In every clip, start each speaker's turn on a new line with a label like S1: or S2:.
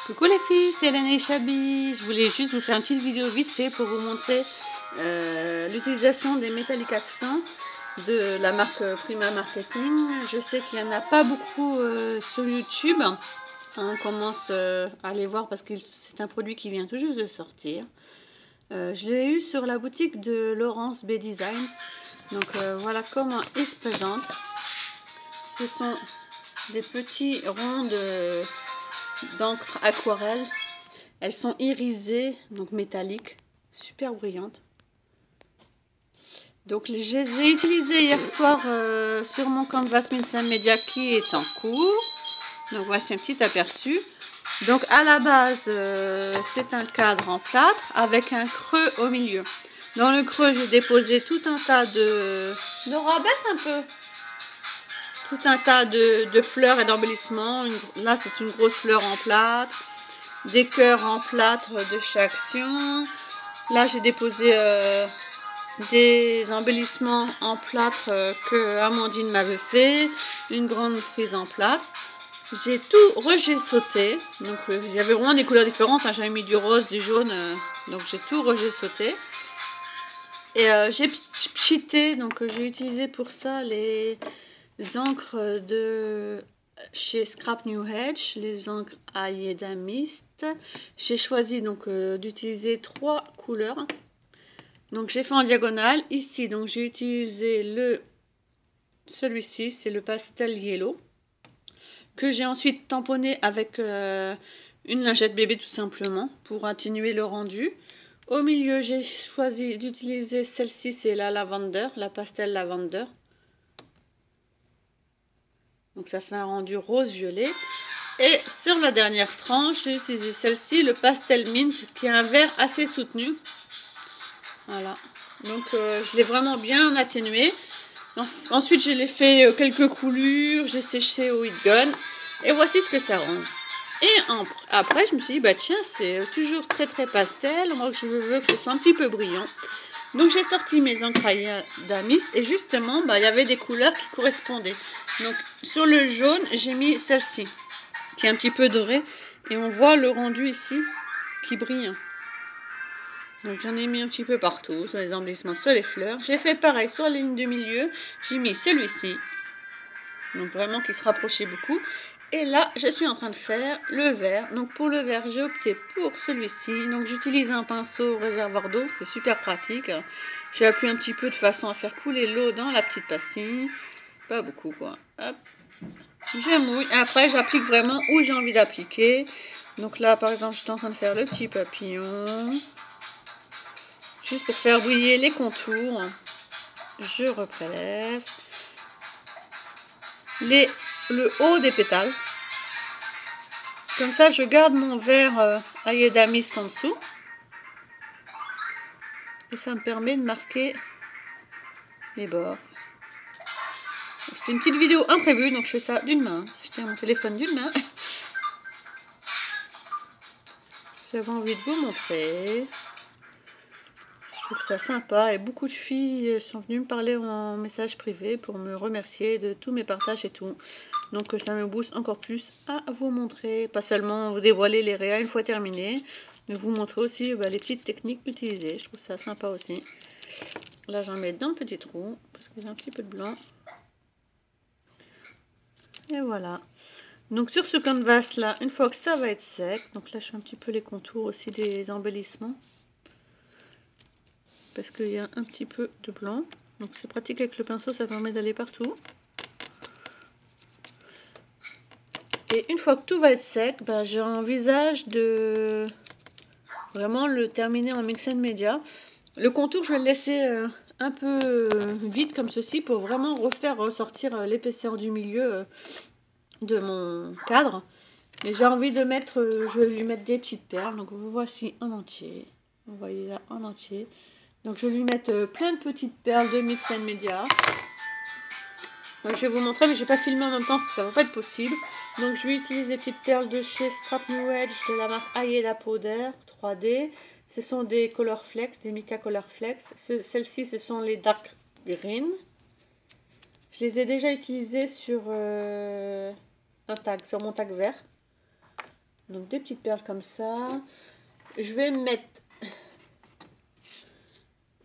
S1: Coucou les filles, c'est Hélène et Chabi. Je voulais juste vous faire une petite vidéo vite fait pour vous montrer l'utilisation des métalliques accents de la marque Prima Marketing. Je sais qu'il n'y en a pas beaucoup sur YouTube. On commence à les voir parce que c'est un produit qui vient tout juste de sortir. Je l'ai eu sur la boutique de Laurence B Design. Donc voilà comment il se présente. Ce sont des petits ronds d'encre aquarelle. Elles sont irisées, donc métalliques, super brillantes. Donc je les ai utilisées hier soir sur mon canvas Minsan Media qui est en cours. Donc voici un petit aperçu. Donc à la base, c'est un cadre en plâtre avec un creux au milieu. Dans le creux, j'ai déposé tout un tas de... Nora, baisse un peu. Tout un tas de fleurs et d'embellissements. Là, c'est une grosse fleur en plâtre. Des cœurs en plâtre de chez Action. Là, j'ai déposé des embellissements en plâtre que Amandine m'avait fait. Une grande frise en plâtre. J'ai tout sauté. Donc, il y avait vraiment des couleurs différentes. Hein. J'avais mis du rose, du jaune. Donc, j'ai tout sauté. Et j'ai pchité. Donc, j'ai utilisé pour ça les encres de chez Scrap New Edge, les encres Ayeda Mist. J'ai choisi donc d'utiliser 3 couleurs. Donc j'ai fait en diagonale ici. Donc j'ai utilisé celui-ci, c'est le pastel yellow que j'ai ensuite tamponné avec une lingette bébé tout simplement pour atténuer le rendu. Au milieu, j'ai choisi d'utiliser celle-ci, c'est la lavender, la pastel lavender. Donc ça fait un rendu rose-violet. Et sur la dernière tranche, j'ai utilisé celle-ci, le pastel mint, qui est un vert assez soutenu. Voilà. Donc je l'ai vraiment bien atténué. Ensuite, je l'ai fait quelques coulures, j'ai séché au heat gun. Et voici ce que ça rend. Et après, je me suis dit, bah tiens, c'est toujours très très pastel. Moi, je veux que ce soit un petit peu brillant. Donc j'ai sorti mes encres Ayeda Mist et justement il y avait des couleurs qui correspondaient. Donc sur le jaune j'ai mis celle-ci qui est un petit peu dorée et on voit le rendu ici qui brille. Donc j'en ai mis un petit peu partout sur les embellissements, sur les fleurs. J'ai fait pareil sur les lignes de milieu, j'ai mis celui-ci. Donc vraiment qui se rapprochait beaucoup. Et là, je suis en train de faire le vert. Donc pour le vert, j'ai opté pour celui-ci. Donc j'utilise un pinceau réservoir d'eau, c'est super pratique. J'ai appuyé un petit peu de façon à faire couler l'eau dans la petite pastille. Pas beaucoup quoi. Hop. Je mouille. Et après, j'applique vraiment où j'ai envie d'appliquer. Donc là, par exemple, je suis en train de faire le petit papillon. Juste pour faire briller les contours. Je reprélève. Le haut des pétales. Comme ça, je garde mon vert Ayeda Mist en dessous. Et ça me permet de marquer les bords. C'est une petite vidéo imprévue, donc je fais ça d'une main. Je tiens mon téléphone d'une main. J'avais envie de vous montrer. Je trouve ça sympa et beaucoup de filles sont venues me parler en message privé pour me remercier de tous mes partages et tout. Donc ça me booste encore plus à vous montrer, pas seulement vous dévoiler les réals une fois terminé, mais vous montrer aussi les petites techniques utilisées. Je trouve ça sympa aussi. Là j'en mets dans le petit trou parce que j'ai un petit peu de blanc. Et voilà. Donc sur ce canvas là, une fois que ça va être sec, donc là je fais un petit peu les contours aussi des embellissements. Parce qu'il y a un petit peu de blanc. Donc c'est pratique avec le pinceau, ça permet d'aller partout. Et une fois que tout va être sec, j'envisage de vraiment le terminer en Mix and Media. Le contour, je vais le laisser un peu vide comme ceci pour vraiment refaire ressortir l'épaisseur du milieu de mon cadre. Et j'ai envie de mettre, je vais lui mettre des petites perles. Donc vous voici en entier. Vous voyez là en entier. Donc je vais lui mettre plein de petites perles de Mix and Media. Je vais vous montrer, mais je ne vais pas filmer en même temps parce que ça ne va pas être possible. Donc je vais utiliser des petites perles de chez Scrap New Edge de la marque Ayeda Powder 3D. Ce sont des Color Flex, des Mica Color Flex. Celles-ci, ce sont les Dark Green. Je les ai déjà utilisées sur un tag, sur mon tag vert. Donc des petites perles comme ça. Je vais mettre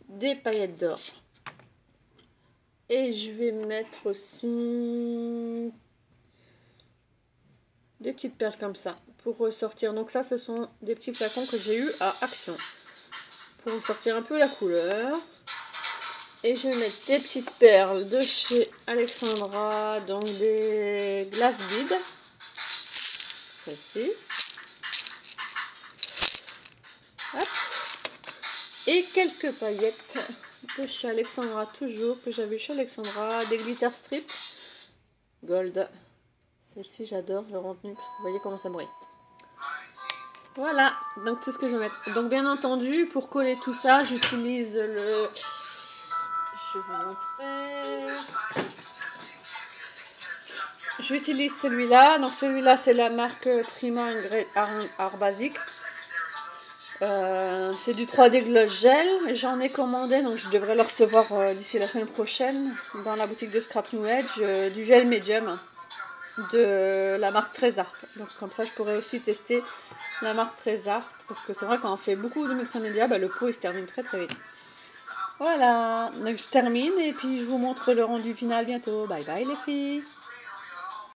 S1: des paillettes d'or. Et je vais mettre aussi des petites perles comme ça pour ressortir. Donc ça, ce sont des petits flacons que j'ai eu à Action pour ressortir un peu la couleur. Et je vais mettre des petites perles de chez Alexandra, donc des glass beads. Celle-ci. Et quelques paillettes de chez Alexandra, toujours, que j'avais chez Alexandra, des glitter strips gold. Celle-ci, j'adore le rendu, parce que vous voyez comment ça brille. Voilà, donc c'est ce que je vais mettre. Donc bien entendu, pour coller tout ça, j'utilise le... Je vais vous montrer. J'utilise celui-là. Donc celui-là, c'est la marque Prima Art Basic. C'est du 3D Gloss Gel. J'en ai commandé, donc je devrais le recevoir d'ici la semaine prochaine dans la boutique de Scrap New Edge, du gel médium de la marque Trésart. Donc comme ça, je pourrais aussi tester la marque Trésart, parce que c'est vrai quand on fait beaucoup de mix média, le pot il se termine très très vite. Voilà, donc je termine et puis je vous montre le rendu final bientôt. Bye bye les filles.